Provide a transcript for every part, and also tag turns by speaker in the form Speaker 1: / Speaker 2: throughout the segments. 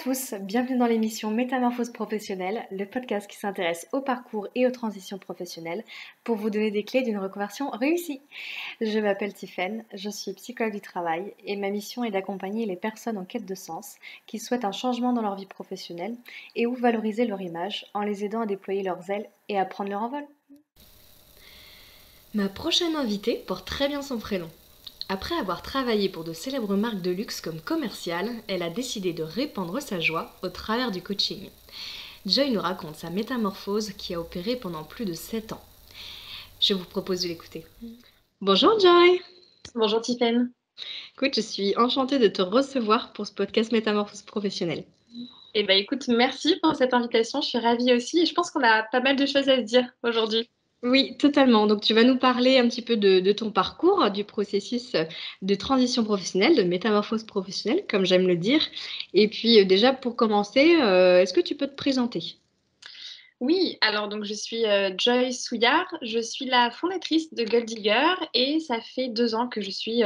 Speaker 1: tous, bienvenue dans l'émission Métamorphose professionnelle, le podcast qui s'intéresse au parcours et aux transitions professionnelles pour vous donner des clés d'une reconversion réussie. Je m'appelle Tiffaine, je suis psychologue du travail et ma mission est d'accompagner les personnes en quête de sens qui souhaitent un changement dans leur vie professionnelle et ou valoriser leur image en les aidant à déployer leurs ailes et à prendre leur envol. Ma prochaine invitée porte très bien son prénom. Après avoir travaillé pour de célèbres marques de luxe comme commerciale, elle a décidé de répandre sa joie au travers du coaching. Joy nous raconte sa métamorphose qui a opéré pendant plus de 7 ans. Je vous propose de l'écouter. Bonjour Joy.
Speaker 2: Bonjour Tiffaine.
Speaker 1: Écoute, je suis enchantée de te recevoir pour ce podcast Métamorphose professionnelle.
Speaker 2: Eh ben, écoute, merci pour cette invitation. Je suis ravie aussi et je pense qu'on a pas mal de choses à se dire aujourd'hui.
Speaker 1: Oui, totalement. Donc, tu vas nous parler un petit peu de ton parcours, du processus de transition professionnelle, de métamorphose professionnelle, comme j'aime le dire. Et puis, déjà, pour commencer, est-ce que tu peux te présenter ?
Speaker 2: Oui, alors donc je suis Joy Souillard, je suis la fondatrice de Gold Digger et ça fait 2 ans que je suis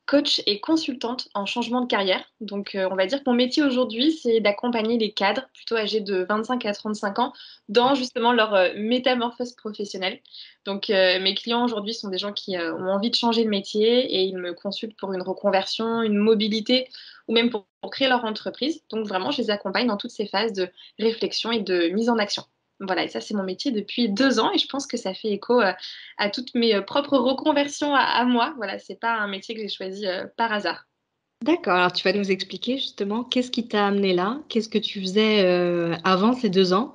Speaker 2: coach et consultante en changement de carrière. Donc, on va dire que mon métier aujourd'hui, c'est d'accompagner les cadres plutôt âgés de 25 à 35 ans dans justement leur métamorphose professionnelle. Donc, mes clients aujourd'hui sont des gens qui ont envie de changer de métier et ils me consultent pour une reconversion, une mobilité ou même pour créer leur entreprise. Donc, vraiment, je les accompagne dans toutes ces phases de réflexion et de mise en action. Voilà, et ça, c'est mon métier depuis 2 ans et je pense que ça fait écho à toutes mes propres reconversions à moi. Voilà, c'est pas un métier que j'ai choisi par hasard.
Speaker 1: D'accord, alors tu vas nous expliquer justement qu'est-ce qui t'a amené là, qu'est-ce que tu faisais avant ces 2 ans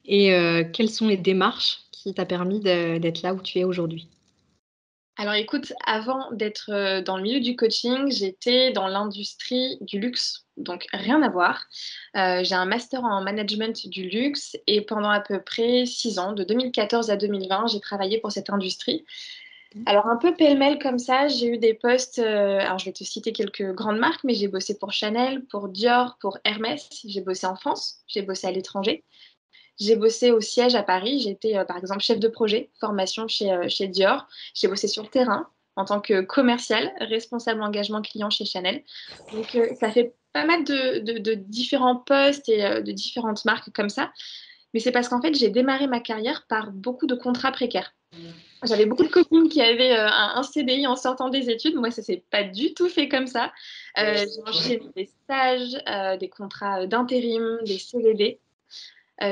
Speaker 1: et quelles sont les démarches qui t'a permis d'être là où tu es aujourd'hui.
Speaker 2: Alors écoute, avant d'être dans le milieu du coaching, j'étais dans l'industrie du luxe, donc rien à voir. J'ai un master en management du luxe et pendant à peu près 6 ans, de 2014 à 2020, j'ai travaillé pour cette industrie. Alors un peu pêle-mêle comme ça, j'ai eu des postes, alors je vais te citer quelques grandes marques, mais j'ai bossé pour Chanel, pour Dior, pour Hermès, j'ai bossé en France, j'ai bossé à l'étranger. J'ai bossé au siège à Paris. J'ai été, par exemple, chef de projet, formation chez Dior. J'ai bossé sur le terrain en tant que commercial, responsable engagement client chez Chanel. Donc, ça fait pas mal de différents postes et de différentes marques comme ça. Mais c'est parce qu'en fait, j'ai démarré ma carrière par beaucoup de contrats précaires. J'avais beaucoup de copines qui avaient un CDI en sortant des études. Moi, ça s'est pas du tout fait comme ça. J'ai enchaîné des stages, des contrats d'intérim, des CDD.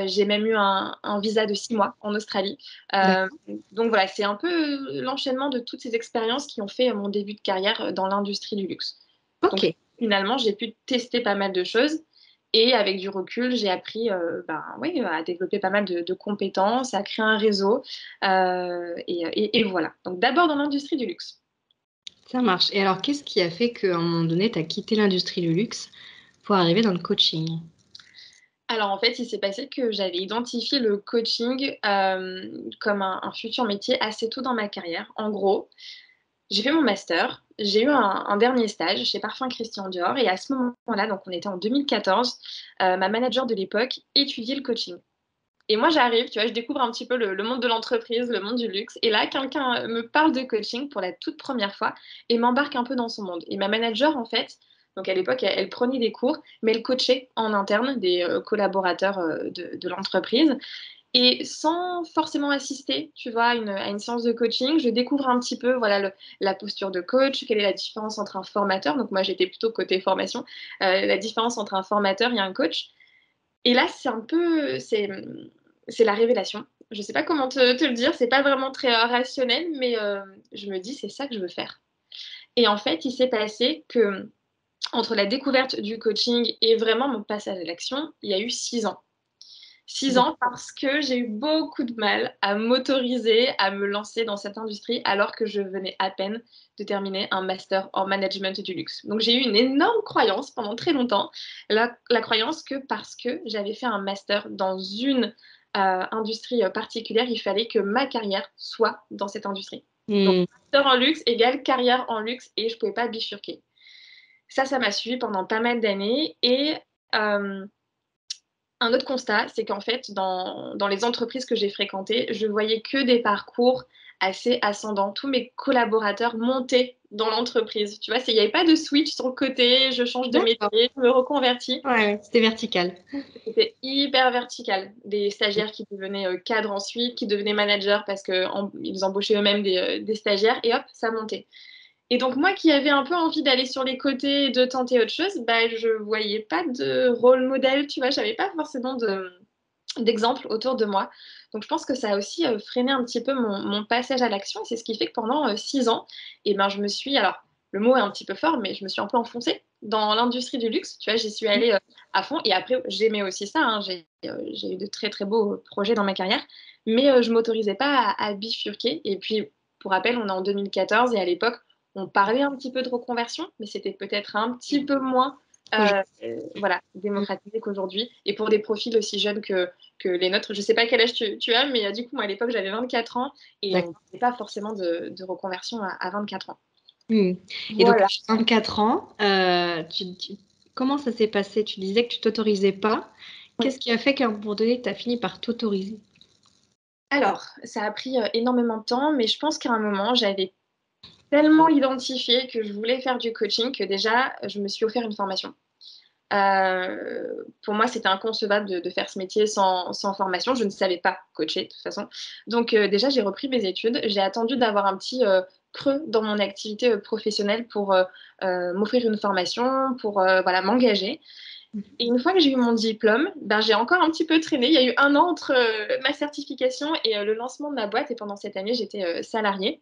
Speaker 2: J'ai même eu un visa de 6 mois en Australie. Euh,
Speaker 1: D'accord.
Speaker 2: donc voilà, c'est un peu l'enchaînement de toutes ces expériences qui ont fait mon début de carrière dans l'industrie du luxe.
Speaker 1: Ok,
Speaker 2: Donc finalement, j'ai pu tester pas mal de choses et avec du recul, j'ai appris oui, à développer pas mal de compétences, à créer un réseau et voilà. Donc d'abord dans l'industrie du luxe.
Speaker 1: ça marche. Et alors, qu'est-ce qui a fait qu'à un moment donné, tu as quitté l'industrie du luxe pour arriver dans le coaching ?
Speaker 2: Alors en fait, il s'est passé que j'avais identifié le coaching comme un futur métier assez tôt dans ma carrière. En gros, j'ai fait mon master, j'ai eu un dernier stage chez Parfum Christian Dior et à ce moment-là, donc on était en 2014, ma manager de l'époque étudiait le coaching. Et moi j'arrive, tu vois, je découvre un petit peu le monde de l'entreprise, le monde du luxe et là quelqu'un me parle de coaching pour la toute première fois et m'embarque un peu dans son monde. Et ma manager en fait, donc à l'époque elle prenait des cours, mais elle coachait en interne des collaborateurs de l'entreprise. Et sans forcément assister, tu vois, à une séance de coaching, je découvre un petit peu, voilà, la posture de coach, quelle est la différence entre un formateur, donc moi j'étais plutôt côté formation, la différence entre un formateur et un coach. Et là, c'est la révélation. Je sais pas comment te le dire, c'est pas vraiment très rationnel, mais je me dis, c'est ça que je veux faire. Et en fait, il s'est passé que entre la découverte du coaching et vraiment mon passage à l'action, il y a eu 6 ans. 6 ans parce que j'ai eu beaucoup de mal à m'autoriser à me lancer dans cette industrie alors que je venais à peine de terminer un master en management du luxe. Donc j'ai eu une énorme croyance pendant très longtemps, la croyance que parce que j'avais fait un master dans une industrie particulière, il fallait que ma carrière soit dans cette industrie. Donc
Speaker 1: Hmm.
Speaker 2: master en luxe égale carrière en luxe et je ne pouvais pas bifurquer. Ça m'a suivi pendant pas mal d'années et... euh, un autre constat, c'est qu'en fait, dans les entreprises que j'ai fréquentées, je voyais que des parcours assez ascendant. Tous mes collaborateurs montaient dans l'entreprise. Tu vois, il n'y avait pas de switch sur le côté, je change de
Speaker 1: D'accord.
Speaker 2: métier, je me reconvertis.
Speaker 1: Ouais, c'était vertical.
Speaker 2: C'était hyper vertical. Des stagiaires qui devenaient cadres ensuite, qui devenaient managers parce qu'ils embauchaient eux-mêmes des stagiaires et hop, ça montait. Et donc moi qui avais un peu envie d'aller sur les côtés et de tenter autre chose, bah, je voyais pas de rôle modèle, tu vois, j'avais pas forcément d'exemple autour de moi. Donc je pense que ça a aussi freiné un petit peu mon passage à l'action. C'est ce qui fait que pendant 6 ans, et ben, je me suis, alors le mot est un petit peu fort, mais je me suis un peu enfoncée dans l'industrie du luxe. Tu vois, j'y suis allée à fond. Et après, j'aimais aussi ça, hein. J'ai eu de très très beaux projets dans ma carrière, mais je m'autorisais pas à bifurquer. Et puis, pour rappel, on est en 2014 et à l'époque, on parlait un petit peu de reconversion, mais c'était peut-être un petit peu moins
Speaker 1: Aujourd'hui.
Speaker 2: voilà, démocratisé qu'aujourd'hui. Et pour des profils aussi jeunes que les nôtres. Je sais pas quel âge tu as, mais du coup, moi, à l'époque, j'avais 24 ans et on ne
Speaker 1: D'accord.
Speaker 2: parlait pas forcément de reconversion à 24 ans.
Speaker 1: Hmm. Et donc,
Speaker 2: Voilà.
Speaker 1: 24 ans, comment ça s'est passé? Tu disais que tu t'autorisais pas.
Speaker 2: Oui.
Speaker 1: Qu'est-ce qui a fait qu'à un moment donné, tu as fini par t'autoriser?
Speaker 2: Alors, ça a pris énormément de temps, mais je pense qu'à un moment, j'avais tellement identifié que je voulais faire du coaching que déjà, je me suis offert une formation. Pour moi, c'était inconcevable de faire ce métier sans formation. Je ne savais pas coacher, de toute façon. Donc, déjà, j'ai repris mes études. J'ai attendu d'avoir un petit creux dans mon activité professionnelle pour m'offrir une formation, pour voilà, m'engager. Et une fois que j'ai eu mon diplôme, ben, j'ai encore un petit peu traîné. Il y a eu un an entre ma certification et le lancement de ma boîte. Et pendant cette année, j'étais salariée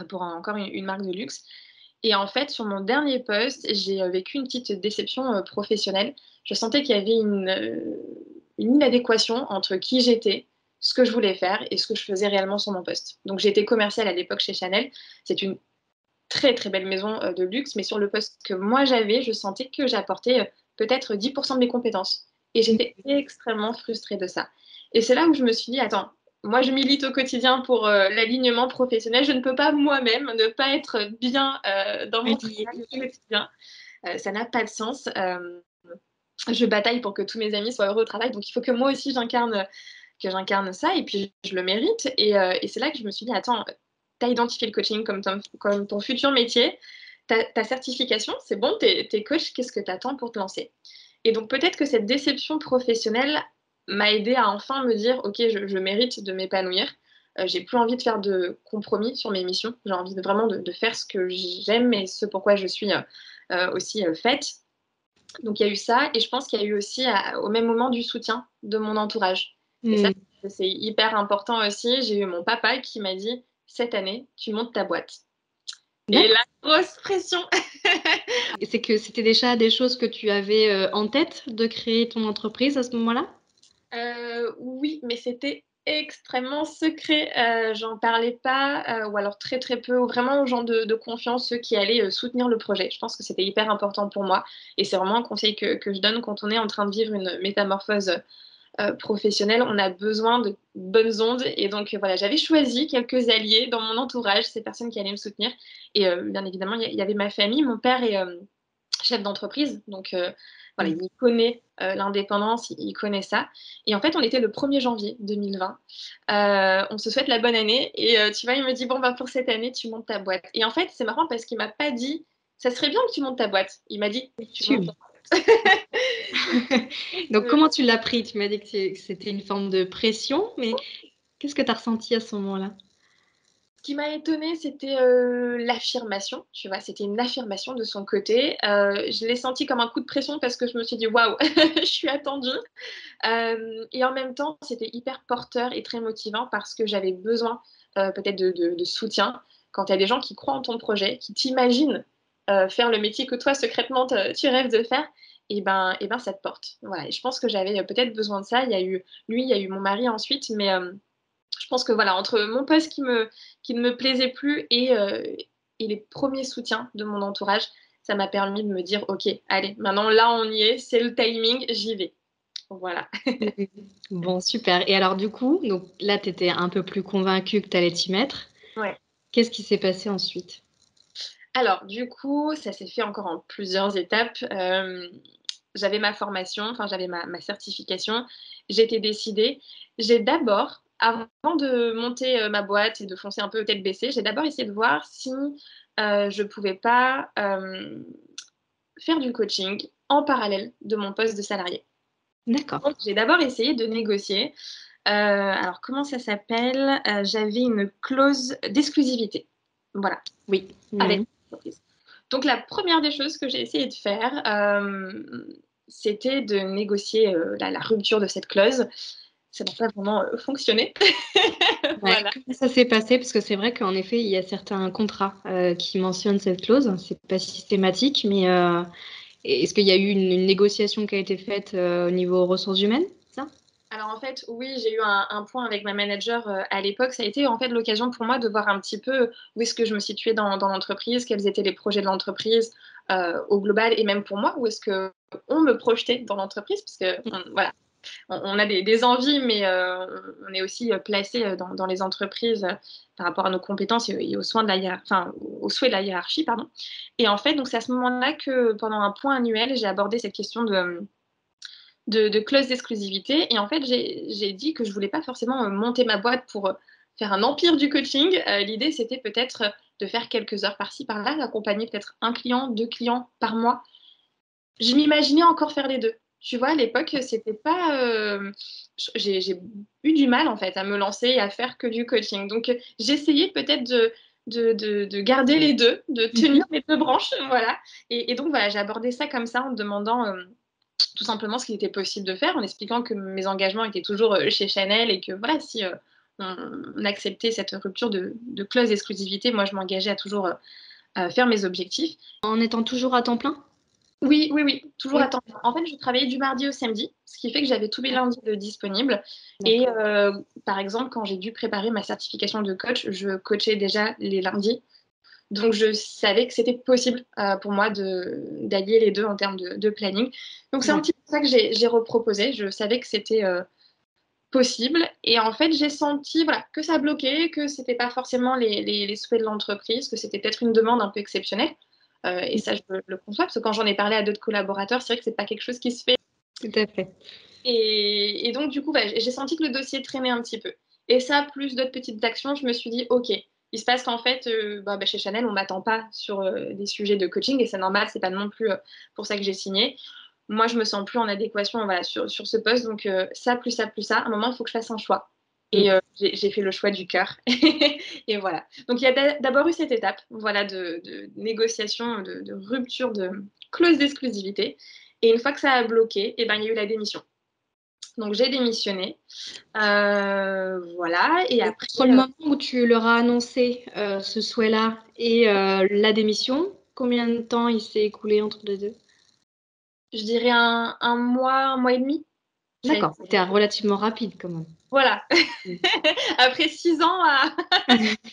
Speaker 2: pour encore une marque de luxe. Et en fait, sur mon dernier poste, j'ai vécu une petite déception professionnelle. Je sentais qu'il y avait une inadéquation entre qui j'étais, ce que je voulais faire et ce que je faisais réellement sur mon poste. Donc j'étais commerciale à l'époque chez Chanel. C'est une très très belle maison de luxe, mais sur le poste que moi j'avais, je sentais que j'apportais peut-être 10% de mes compétences. Et j'étais extrêmement frustrée de ça. Et c'est là où je me suis dit, attends, moi je milite au quotidien pour l'alignement professionnel, je ne peux pas moi-même ne pas être bien dans mon
Speaker 1: Oui.
Speaker 2: travail au quotidien. Ça n'a pas de sens. Je bataille pour que tous mes amis soient heureux au travail, donc il faut que moi aussi j'incarne ça, et puis je le mérite. Et c'est là que je me suis dit, attends, tu as identifié le coaching comme ton futur métier, ta certification, c'est bon, tu es coach, qu'est-ce que tu attends pour te lancer? Et donc peut-être que cette déception professionnelle m'a aidé à enfin me dire, ok, je mérite de m'épanouir. J'ai plus envie de faire de compromis sur mes missions. J'ai envie vraiment de faire ce que j'aime et ce pourquoi je suis aussi faite. Donc il y a eu ça, et je pense qu'il y a eu aussi au même moment du soutien de mon entourage. Et ça,
Speaker 1: Hmm.
Speaker 2: c'est hyper important aussi. J'ai eu mon papa qui m'a dit, cette année, tu montes ta boîte. Et la
Speaker 1: D'accord.
Speaker 2: grosse pression.
Speaker 1: Et c'est que c'était déjà des choses que tu avais en tête de créer ton entreprise à ce moment-là?
Speaker 2: Oui, mais c'était extrêmement secret. J'en parlais pas, ou alors très très peu, ou vraiment aux gens de confiance, ceux qui allaient soutenir le projet. Je pense que c'était hyper important pour moi. Et c'est vraiment un conseil que je donne quand on est en train de vivre une métamorphose professionnelle. On a besoin de bonnes ondes. Et donc voilà, j'avais choisi quelques alliés dans mon entourage, ces personnes qui allaient me soutenir. Et bien évidemment, il y avait ma famille. Mon père est chef d'entreprise, donc voilà,
Speaker 1: Hmm.
Speaker 2: il connaît l'indépendance, il connaît ça. Et en fait, on était le 1er janvier 2020. On se souhaite la bonne année et tu vois, il me dit, bon, bah, pour cette année, tu montes ta boîte. Et en fait, c'est marrant parce qu'il m'a pas dit, ça serait bien que tu montes ta boîte. Il m'a dit, tu montes ta boîte.
Speaker 1: Donc, comment tu l'as pris? Tu m'as dit que c'était une forme de pression, mais qu'est-ce que tu as ressenti à ce moment-là?
Speaker 2: Ce qui m'a étonnée, c'était l'affirmation, tu vois, c'était une affirmation de son côté. Je l'ai senti comme un coup de pression parce que je me suis dit, waouh, je suis attendue. Et en même temps, c'était hyper porteur et très motivant parce que j'avais besoin peut-être de soutien. Quand il y a des gens qui croient en ton projet, qui t'imaginent faire le métier que toi, secrètement, tu rêves de faire, et ben, ça te porte. Voilà. Et je pense que j'avais peut-être besoin de ça. Il y a eu lui, il y a eu mon mari ensuite, mais je pense que voilà, entre mon poste qui ne me plaisait plus et les premiers soutiens de mon entourage, ça m'a permis de me dire, ok, allez, maintenant là, on y est, c'est le timing, j'y vais. Voilà.
Speaker 1: Mmh. Bon, super. Et alors du coup, donc là, tu étais un peu plus convaincue que tu allais t'y mettre.
Speaker 2: Ouais.
Speaker 1: Qu'est-ce qui s'est passé ensuite?
Speaker 2: Alors, du coup, ça s'est fait encore en plusieurs étapes. J'avais ma formation, enfin, j'avais ma certification. J'étais décidée. J'ai d'abord avant de monter ma boîte et de foncer un peu tête baissée, j'ai d'abord essayé de voir si je pouvais pas faire du coaching en parallèle de mon poste de salarié.
Speaker 1: D'accord.
Speaker 2: Donc, j'ai d'abord essayé de négocier. Alors, comment ça s'appelle? J'avais une clause d'exclusivité. Voilà,
Speaker 1: Oui.
Speaker 2: avec
Speaker 1: Mhm.
Speaker 2: l'entreprise. Donc, la première des choses que j'ai essayé de faire, c'était de négocier la rupture de cette clause. Ça n'a pas vraiment fonctionné.
Speaker 1: Ouais.
Speaker 2: Voilà.
Speaker 1: Comment ça s'est passé? Parce que c'est vrai qu'en effet, il y a certains contrats qui mentionnent cette clause. C'est pas systématique, mais est-ce qu'il y a eu une négociation qui a été faite au niveau ressources humaines, ça?
Speaker 2: Alors en fait, oui, j'ai eu un point avec ma manager à l'époque. Ça a été en fait l'occasion pour moi de voir un petit peu où est-ce que je me situais dans l'entreprise, quels étaient les projets de l'entreprise au global, et même pour moi, où est-ce que on me projetait dans l'entreprise, parce que voilà, on a des envies, mais on est aussi placé dans les entreprises par rapport à nos compétences et aux soins de la enfin, aux souhaits de la hiérarchie, pardon. Et en fait, donc c'est à ce moment-là que pendant un point annuel, j'ai abordé cette question de clause d'exclusivité. Et en fait, j'ai dit que je voulais pas forcément monter ma boîte pour faire un empire du coaching. L'idée, c'était peut-être de faire quelques heures par-ci, par-là, d'accompagner peut-être un client, deux clients par mois. Je m'imaginais encore faire les deux. Tu vois, à l'époque, c'était pas. J'ai eu du mal, en fait, à me lancer et à faire que du coaching. Donc, j'essayais peut-être de garder les deux, de tenir
Speaker 1: Mhm.
Speaker 2: les deux branches. Voilà. Et donc, voilà, j'ai abordé ça comme ça en me demandant tout simplement ce qu'il était possible de faire, en expliquant que mes engagements étaient toujours chez Chanel et que voilà, si on acceptait cette rupture de clause d'exclusivité, moi je m'engageais à toujours faire mes objectifs.
Speaker 1: En étant toujours à temps plein?
Speaker 2: Oui, oui, oui, toujours à
Speaker 1: Oui.
Speaker 2: temps plein. En fait, je travaillais du mardi au samedi, ce qui fait que j'avais tous mes lundis de disponibles. Et
Speaker 1: D'accord.
Speaker 2: par exemple, quand j'ai dû préparer ma certification de coach, je coachais déjà les lundis. Donc, je savais que c'était possible pour moi d'allier les deux en termes de planning. Donc, c'est un petit
Speaker 1: D'accord.
Speaker 2: peu ça que j'ai reproposé. Je savais que c'était possible. Et en fait, j'ai senti voilà, que ça bloquait, que c'était pas forcément les souhaits de l'entreprise, que c'était peut-être une demande un peu exceptionnelle. Et ça, je le conçois, parce que quand j'en ai parlé à d'autres collaborateurs, c'est vrai que c'est pas quelque chose qui se fait.
Speaker 1: Tout à fait.
Speaker 2: Et donc, du coup, bah, j'ai senti que le dossier traînait un petit peu. Et ça, plus d'autres petites actions, je me suis dit, OK, il se passe qu'en fait, chez Chanel, on m'attend pas sur des sujets de coaching, et c'est normal, c'est pas non plus pour ça que j'ai signé. Moi, je me sens plus en adéquation voilà, sur ce poste, donc ça, plus ça, plus ça, à un moment, il faut que je fasse un choix. Et
Speaker 1: Mm.
Speaker 2: j'ai fait le choix du cœur. Et voilà. Donc, il y a d'abord eu cette étape voilà, de négociation, de rupture de clause d'exclusivité. Et une fois que ça a bloqué, et ben, il y a eu la démission. Donc j'ai démissionné. Voilà. Et après,
Speaker 1: Entre le moment où tu leur as annoncé ce souhait-là et la démission, combien de temps il s'est écoulé entre les deux?
Speaker 2: je dirais un mois et demi. Ça a été-
Speaker 1: D'accord, c'était relativement rapide quand même.
Speaker 2: Voilà.
Speaker 1: Mm.
Speaker 2: Après 6 ans à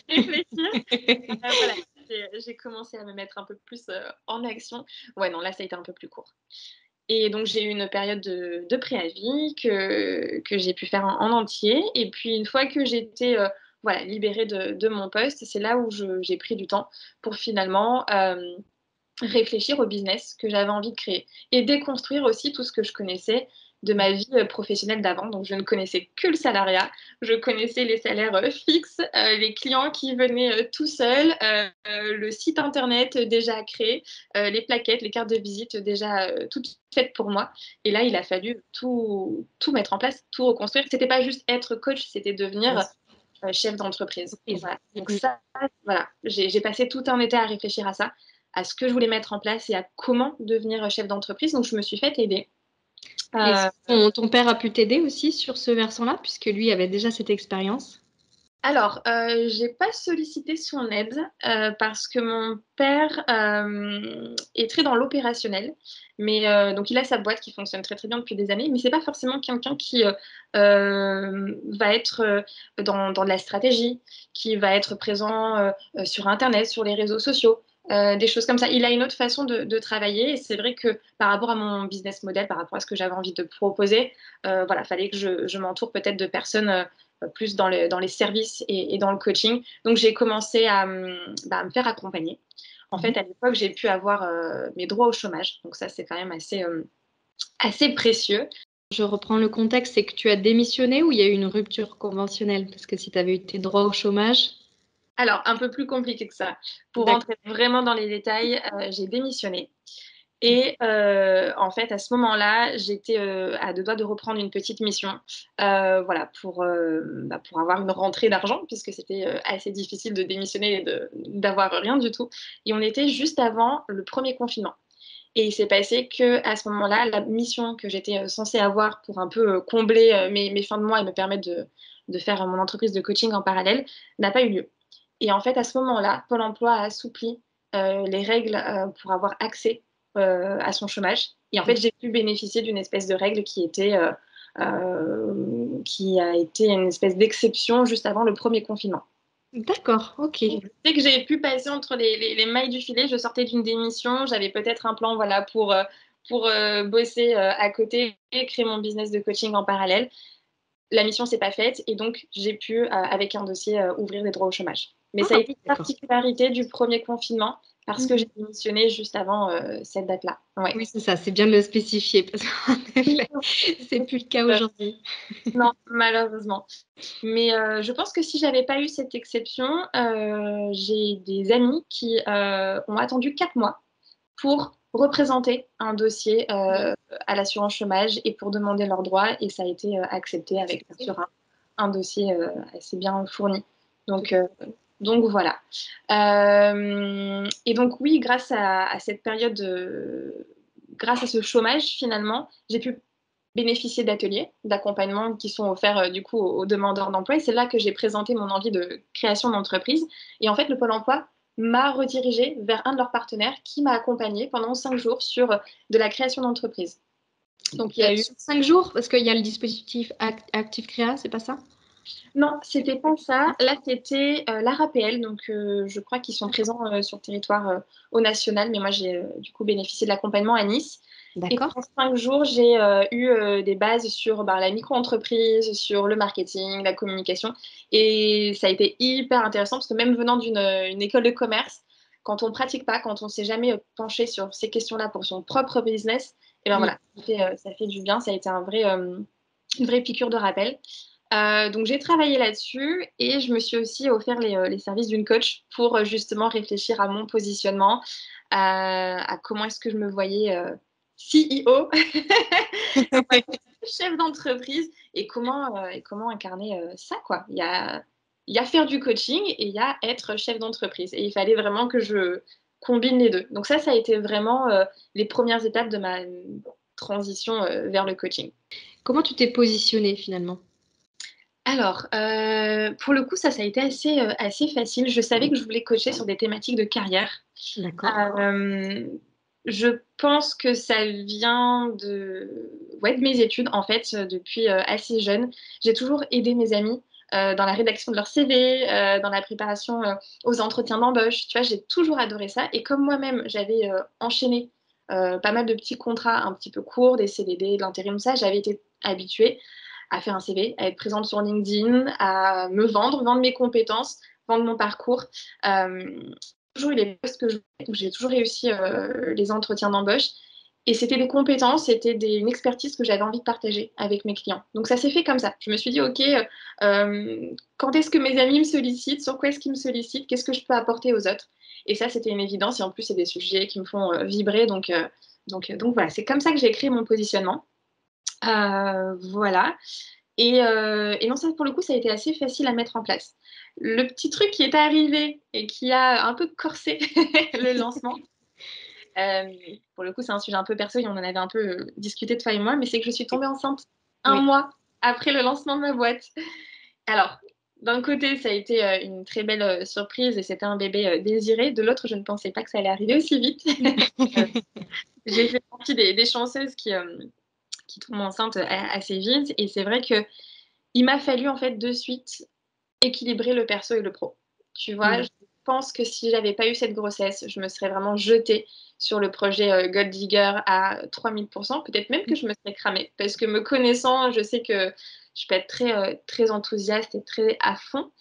Speaker 2: réfléchir, voilà, j'ai commencé à me mettre un peu plus en action. Ouais, non, là, ça a été un peu plus court. Et donc, j'ai eu une période de préavis que j'ai pu faire en entier. Et puis, une fois que j'étais voilà, libérée de mon poste, c'est là où j'ai pris du temps pour finalement réfléchir au business que j'avais envie de créer et déconstruire aussi tout ce que je connaissais de ma vie professionnelle d'avant. Donc, je ne connaissais que le salariat, je connaissais les salaires fixes, les clients qui venaient tout seuls, le site internet déjà créé, les plaquettes, les cartes de visite déjà toutes faites pour moi. Et là, il a fallu tout mettre en place, tout reconstruire. C'était pas juste être coach, c'était
Speaker 1: Bien
Speaker 2: devenir
Speaker 1: sûr.
Speaker 2: chef d'entreprise.
Speaker 1: Entreprise.
Speaker 2: Voilà. Donc
Speaker 1: Mm.
Speaker 2: ça, voilà, j'ai passé tout un été à réfléchir à ça, à ce que je voulais mettre en place et à comment devenir chef d'entreprise. Donc je me suis fait aider.
Speaker 1: Est-ce
Speaker 2: Euh,
Speaker 1: que ton père a pu t'aider aussi sur ce versant-là, puisque lui avait déjà cette expérience?
Speaker 2: alors, j'ai pas sollicité son aide parce que mon père est très dans l'opérationnel, mais donc il a sa boîte qui fonctionne très très bien depuis des années, mais c'est pas forcément quelqu'un qui va être dans de la stratégie, qui va être présent sur Internet, sur les réseaux sociaux. Des choses comme ça. Il a une autre façon de travailler et c'est vrai que par rapport à mon business model, par rapport à ce que j'avais envie de proposer, voilà, fallait que je m'entoure peut-être de personnes plus dans les services et dans le coaching. Donc, j'ai commencé à me faire accompagner. En
Speaker 1: Mhm.
Speaker 2: fait, à l'époque, j'ai pu avoir mes droits au chômage. Donc, ça, c'est quand même assez précieux.
Speaker 1: Je reprends le contexte, c'est que tu as démissionné ou il y a eu une rupture conventionnelle? Parce que si tu avais eu tes droits au chômage.
Speaker 2: Alors, un peu plus compliqué que ça. Pour
Speaker 1: D'accord.
Speaker 2: rentrer vraiment dans les détails, j'ai démissionné. Et en fait, à ce moment-là, j'étais à deux doigts de reprendre une petite mission, voilà, pour avoir une rentrée d'argent, puisque c'était assez difficile de démissionner et d'avoir rien du tout. Et on était juste avant le premier confinement. Et il s'est passé que à ce moment-là, la mission que j'étais censée avoir pour un peu combler mes fins de mois et me permettre de faire mon entreprise de coaching en parallèle n'a pas eu lieu. Et en fait, à ce moment-là, Pôle emploi a assoupli les règles pour avoir accès à son chômage. Et en fait, j'ai pu bénéficier d'une espèce de règle qui a été une espèce d'exception juste avant le premier confinement.
Speaker 1: D'accord, ok.
Speaker 2: Dès que j'ai pu passer entre les mailles du filet, je sortais d'une démission, j'avais peut-être un plan voilà, pour bosser à côté et créer mon business de coaching en parallèle. La mission s'est pas faite et donc j'ai pu, avec un dossier, ouvrir des droits au chômage. Mais ça a
Speaker 1: Ah,
Speaker 2: été une
Speaker 1: d'accord.
Speaker 2: particularité du premier confinement parce que j'ai démissionné juste avant cette date-là. Ouais.
Speaker 1: Oui, c'est ça, c'est bien de le spécifier parce qu'en effet, c'est plus le cas aujourd'hui.
Speaker 2: Non, malheureusement. Mais je pense que si j'avais pas eu cette exception, j'ai des amis qui ont attendu 4 mois pour représenter un dossier à l'assurance chômage et pour demander leurs droits. Et ça a été accepté avec bien sûr un dossier assez bien fourni. Donc, euh, donc voilà. Et donc oui, grâce à cette période, grâce à ce chômage finalement, j'ai pu bénéficier d'ateliers, d'accompagnement qui sont offerts du coup aux demandeurs d'emploi. Et c'est là que j'ai présenté mon envie de création d'entreprise. Et en fait, le Pôle emploi m'a redirigée vers un de leurs partenaires qui m'a accompagnée pendant 5 jours sur de la création d'entreprise. Donc il y a eu...
Speaker 1: Sur 5 jours, parce qu'il y a le dispositif Active Créa, c'est pas ça?
Speaker 2: Non, c'était pas ça. Là, c'était l'ARAPL. Donc je crois qu'ils sont présents sur le territoire au national. Mais moi, j'ai du coup bénéficié de l'accompagnement à Nice. Et
Speaker 1: D'accord.
Speaker 2: pendant 5 jours, j'ai eu des bases sur la micro-entreprise, sur le marketing, la communication. Et ça a été hyper intéressant parce que même venant d'une école de commerce, quand on pratique pas, quand on s'est jamais penché sur ces questions-là pour son propre business, et ben
Speaker 1: Mm.
Speaker 2: voilà, ça fait du bien. Ça a été une vraie piqûre de rappel. Donc j'ai travaillé là-dessus et je me suis aussi offert les services d'une coach pour justement réfléchir à mon positionnement, à comment est-ce que je me voyais CEO, chef d'entreprise et comment incarner ça quoi. Il y a faire du coaching et il y a être chef d'entreprise et il fallait vraiment que je combine les deux. Donc ça a été vraiment les premières étapes de ma transition vers le coaching.
Speaker 1: Comment tu t'es positionnée finalement?
Speaker 2: Alors, pour le coup, ça a été assez facile. Je savais que je voulais coacher sur des thématiques de carrière.
Speaker 1: D'accord.
Speaker 2: Euh, je pense que ça vient ouais, de mes études, en fait, depuis assez jeune. J'ai toujours aidé mes amis dans la rédaction de leur CV, dans la préparation aux entretiens d'embauche. Tu vois, j'ai toujours adoré ça. Et comme moi-même, j'avais enchaîné pas mal de petits contrats un petit peu courts, des CDD, de l'intérim, ça, j'avais été habituée à faire un CV, à être présente sur LinkedIn, à me vendre mes compétences, vendre mon parcours. Toujours eu les postes que où j'ai toujours réussi les entretiens d'embauche. Et c'était des compétences, c'était une expertise que j'avais envie de partager avec mes clients. Donc ça s'est fait comme ça. Je me suis dit, OK, quand est-ce que mes amis me sollicitent? Sur quoi est-ce qu'ils me sollicitent? Qu'est-ce que je peux apporter aux autres? Et ça, c'était une évidence. Et en plus, c'est des sujets qui me font vibrer. Donc voilà, c'est comme ça que j'ai créé mon positionnement. Voilà. Et non, ça, pour le coup, ça a été assez facile à mettre en place. Le petit truc qui est arrivé et qui a un peu corsé le lancement, euh, pour le coup, c'est un sujet un peu perso et on en avait un peu discuté toi et moi, mais c'est que je suis tombée enceinte un
Speaker 1: Oui.
Speaker 2: mois après le lancement de ma boîte. Alors, d'un côté, ça a été une très belle surprise et c'était un bébé désiré. De l'autre, je ne pensais pas que ça allait arriver aussi vite. Euh, j'ai fait partie des chanceuses qui tombent enceintes assez vite et c'est vrai que il m'a fallu en fait de suite équilibrer le perso et le pro. Tu vois,
Speaker 1: Mm.
Speaker 2: je pense que si j'avais pas eu cette grossesse, je me serais vraiment jetée sur le projet Gold Digger à 3000%. Peut-être même que je me serais cramée. Parce que me connaissant, je sais que je peux être très enthousiaste et très à fond.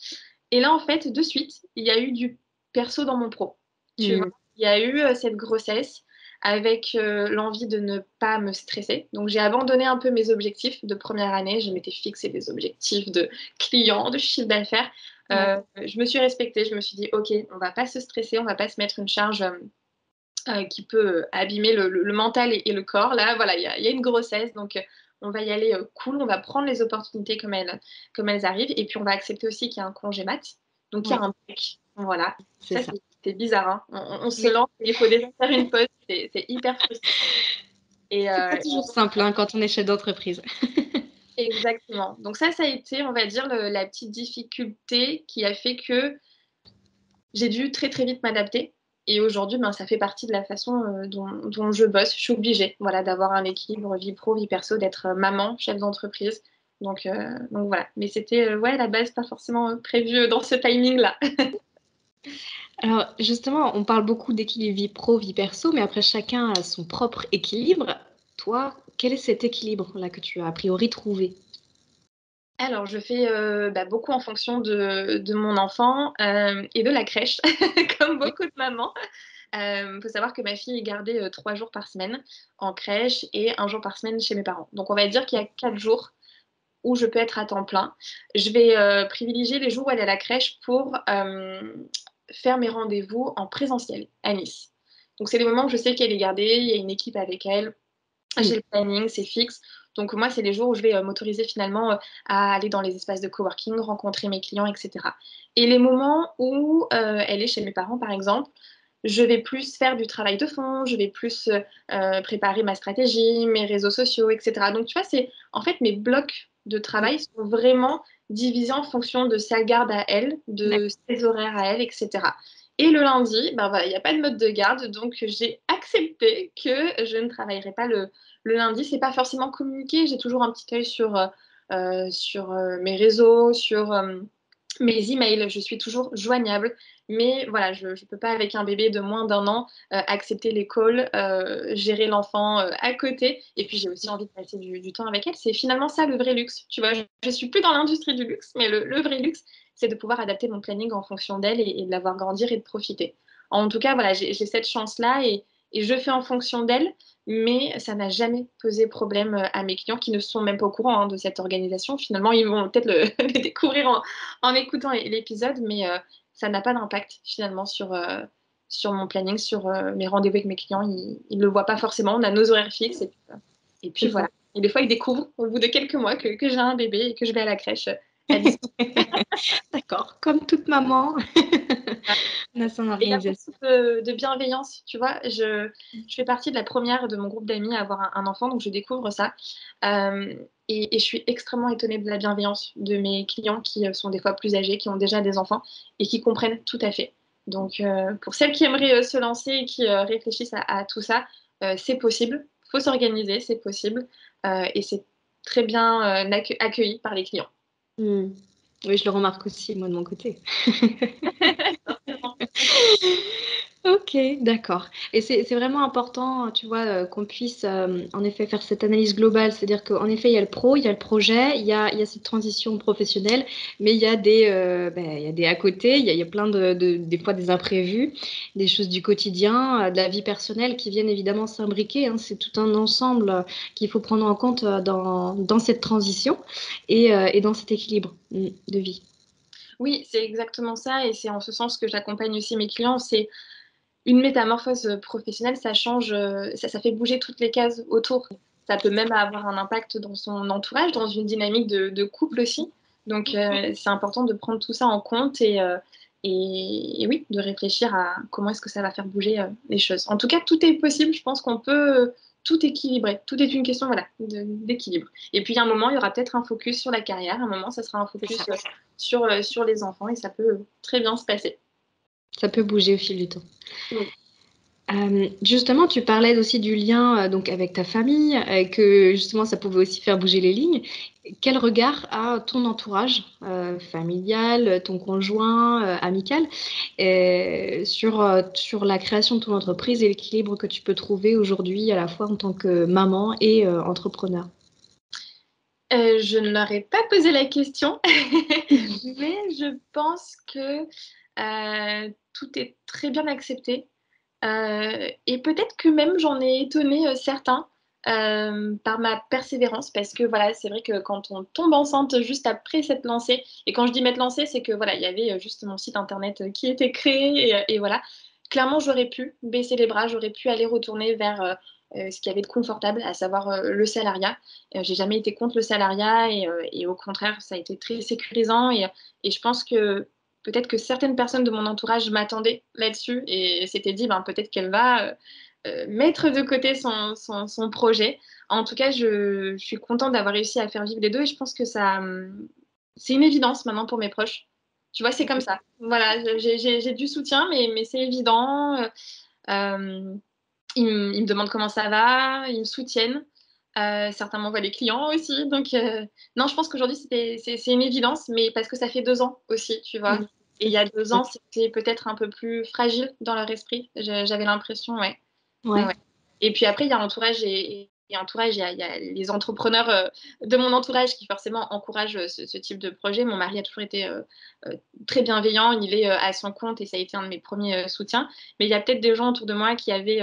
Speaker 2: Et là, en fait, de suite, il y a eu du perso dans mon pro. Tu vois,
Speaker 1: Mm.
Speaker 2: il y a eu cette grossesse. avec l'envie de ne pas me stresser. Donc j'ai abandonné un peu mes objectifs de première année. Je m'étais fixé des objectifs de clients, de chiffre d'affaires. Je me suis respectée, je me suis dit, ok, on va pas se stresser, on va pas se mettre une charge qui peut abîmer le mental et le corps. Là, voilà, il y a une grossesse, donc on va y aller cool, on va prendre les opportunités comme elles arrivent, et puis on va accepter aussi qu'il y a un congé mat, donc il y a un break. Voilà,
Speaker 1: c'est
Speaker 2: ça
Speaker 1: ça.
Speaker 2: c'est bizarre, hein. On se
Speaker 1: Oui.
Speaker 2: lance et il faut déjà faire une pause, c'est hyper frustrant. Et,
Speaker 1: C'est pas toujours simple hein, quand on est chef d'entreprise.
Speaker 2: exactement. Donc ça a été, on va dire, la petite difficulté qui a fait que j'ai dû très très vite m'adapter. Et aujourd'hui, ben, ça fait partie de la façon dont je bosse. Je suis obligée, voilà, d'avoir un équilibre vie pro, vie perso, d'être maman, chef d'entreprise. Donc voilà. Mais c'était, ouais, à la base, pas forcément prévu dans ce timing-là.
Speaker 1: Alors justement, on parle beaucoup d'équilibre vie pro, vie perso, mais après chacun a son propre équilibre. Toi, quel est cet équilibre-là que tu as a priori trouvé?
Speaker 2: Alors, je fais beaucoup en fonction de mon enfant et de la crèche, comme
Speaker 1: Oui.
Speaker 2: beaucoup de mamans. Il faut savoir que ma fille est gardée 3 jours par semaine en crèche et 1 jour par semaine chez mes parents. Donc, on va dire qu'il y a 4 jours où je peux être à temps plein. Je vais privilégier les jours où elle est à la crèche pour faire mes rendez-vous en présentiel à Nice. Donc, c'est les moments où je sais qu'elle est gardée, il y a une équipe avec elle, j'ai
Speaker 1: Mmh.
Speaker 2: le planning, c'est fixe. Donc, moi, c'est les jours où je vais m'autoriser finalement à aller dans les espaces de coworking, rencontrer mes clients, etc. Et les moments où elle est chez mes parents, par exemple, je vais plus faire du travail de fond, je vais plus préparer ma stratégie, mes réseaux sociaux, etc. Donc, tu vois, c'est en fait mes blocs de
Speaker 1: Oui.
Speaker 2: travail sont vraiment divisés en fonction de sa garde à elle, de
Speaker 1: D'accord.
Speaker 2: ses horaires à elle, etc. Et le lundi, ben voilà, il n'y a pas de mode de garde, donc j'ai accepté que je ne travaillerai pas le lundi. C'est pas forcément communiqué, j'ai toujours un petit œil sur mes réseaux, sur mes emails, je suis toujours joignable, mais voilà, je ne peux pas avec un bébé de moins d'1 an accepter les calls, gérer l'enfant à côté, et puis j'ai aussi envie de passer du temps avec elle. C'est finalement ça le vrai luxe, tu vois. Je suis plus dans l'industrie du luxe, mais le vrai luxe, c'est de pouvoir adapter mon planning en fonction d'elle et de la voir grandir et de profiter. En tout cas, voilà, j'ai cette chance-là et je fais en fonction d'elle, mais ça n'a jamais posé problème à mes clients qui ne sont même pas au courant de cette organisation. Finalement, ils vont peut-être le découvrir en écoutant l'épisode, mais ça n'a pas d'impact finalement sur mon planning, sur mes rendez-vous avec mes clients. Ils ne le voient pas forcément. On a nos horaires fixes et puis
Speaker 1: C'est ça.
Speaker 2: voilà. Et des fois, ils découvrent au bout de quelques mois que j'ai un bébé et que je vais à la crèche à distance.
Speaker 1: D'accord, comme toute maman, on a son
Speaker 2: Et il y a beaucoup
Speaker 1: organisation.
Speaker 2: de bienveillance, tu vois. Je fais partie de la première de mon groupe d'amis à avoir un enfant, donc je découvre ça. Euh, et je suis extrêmement étonnée de la bienveillance de mes clients qui sont des fois plus âgés, qui ont déjà des enfants et qui comprennent tout à fait. Donc, pour celles qui aimeraient se lancer et qui réfléchissent à tout ça, c'est possible. Il faut s'organiser, c'est possible. Et c'est très bien accueilli par les clients.
Speaker 1: Mmh. Oui, je le remarque aussi, moi, de mon côté. OK, d'accord et c'est vraiment important, tu vois, qu'on puisse, en effet faire cette analyse globale. C'est-à-dire qu'en effet, il y a le pro, il y a le projet, il y a cette transition professionnelle, mais il y a il y a des à côté, il y a plein de des fois des imprévus, des choses du quotidien, de la vie personnelle qui viennent évidemment s'imbriquer, hein. C'est tout un ensemble, qu'il faut prendre en compte, dans cette transition et dans cet équilibre, de vie.
Speaker 2: Oui, c'est exactement ça et c'est en ce sens que j'accompagne aussi mes clients. C'est une métamorphose professionnelle, ça change, ça fait bouger toutes les cases autour. Ça peut même avoir un impact dans son entourage, dans une dynamique de couple aussi. Donc, c'est important de prendre tout ça en compte et oui, de réfléchir à comment est-ce que ça va faire bouger les choses. En tout cas, tout est possible. Je pense qu'on peut tout équilibrer. Tout est une question, voilà, d'équilibre. Et puis, à un moment, il y aura peut-être un focus sur la carrière. À un moment, ça sera un
Speaker 1: C'est
Speaker 2: focus
Speaker 1: ça.
Speaker 2: sur les enfants et ça peut très bien se passer.
Speaker 1: Ça peut bouger au fil du temps.
Speaker 2: Oui.
Speaker 1: Justement, tu parlais aussi du lien, donc avec ta famille, que justement ça pouvait aussi faire bouger les lignes. Quel regard a ton entourage, familial, ton conjoint, amical, sur la création de ton entreprise et l'équilibre que tu peux trouver aujourd'hui à la fois en tant que maman et entrepreneur?
Speaker 2: Je ne leur ai pas posé la question, mais je pense que tout est très bien accepté. Et peut-être que même j'en ai étonné certains par ma persévérance, parce que voilà, c'est vrai que quand on tombe enceinte juste après s'être lancé, et quand je dis m'être lancé, c'est que voilà, il y avait juste mon site internet qui était créé, et voilà. Clairement, j'aurais pu baisser les bras, j'aurais pu aller retourner vers ce qu'il y avait de confortable, à savoir le salariat. J'ai jamais été contre le salariat, et au contraire, ça a été très sécurisant, et je pense que peut-être que certaines personnes de mon entourage m'attendaient là-dessus et s'étaient dit, ben, peut-être qu'elle va mettre de côté son projet. En tout cas, je suis contente d'avoir réussi à faire vivre les deux et je pense que c'est une évidence maintenant pour mes proches. Tu vois, c'est comme ça. Voilà, j'ai du soutien, mais c'est évident. Euh, ils me demandent comment ça va, ils me soutiennent. Certains m'envoient des clients aussi. Donc, non, je pense qu'aujourd'hui, c'est une évidence, mais parce que ça fait 2 ans aussi, tu vois.
Speaker 1: Mhm.
Speaker 2: Et il y a 2 ans, c'était peut-être un peu plus fragile dans leur esprit. J'avais l'impression, ouais.
Speaker 1: Ouais.
Speaker 2: Ouais. Et puis après, il y a entourage et entourage, il y a les entrepreneurs de mon entourage qui forcément encouragent ce type de projet. Mon mari a toujours été euh, très bienveillant, il est à son compte et ça a été un de mes premiers soutiens. Mais il y a peut-être des gens autour de moi qui avaient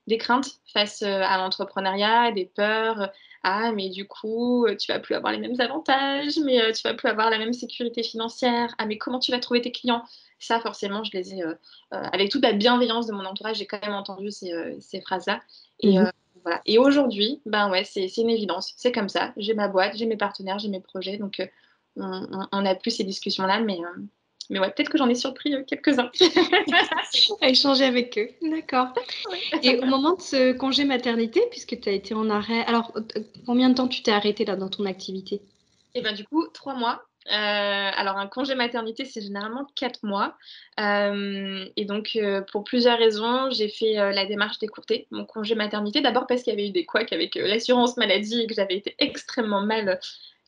Speaker 2: des craintes face à l'entrepreneuriat, des peurs. Ah, mais du coup, tu vas plus avoir les mêmes avantages, mais tu vas plus avoir la même sécurité financière. Ah, mais comment tu vas trouver tes clients? Ça, forcément, je les ai avec toute la bienveillance de mon entourage, j'ai quand même entendu ces phrases-là. Et,
Speaker 1: Mhm.
Speaker 2: voilà. Et aujourd'hui, ben ouais, c'est une évidence. C'est comme ça. J'ai ma boîte, j'ai mes partenaires, j'ai mes projets. Donc, on n'a plus ces discussions-là. Mais ouais, peut-être que j'en ai surpris quelques-uns.
Speaker 1: À échanger avec eux. D'accord. Et au moment de ce congé maternité, puisque tu as été en arrêt, alors combien de temps tu t'es arrêté là dans ton activité?
Speaker 2: Et ben du coup, 3 mois. Alors un congé maternité, c'est généralement 4 mois. Et donc pour plusieurs raisons, j'ai fait la démarche d'écourter mon congé maternité. D'abord parce qu'il y avait eu des couacs avec l'assurance maladie et que j'avais été extrêmement mal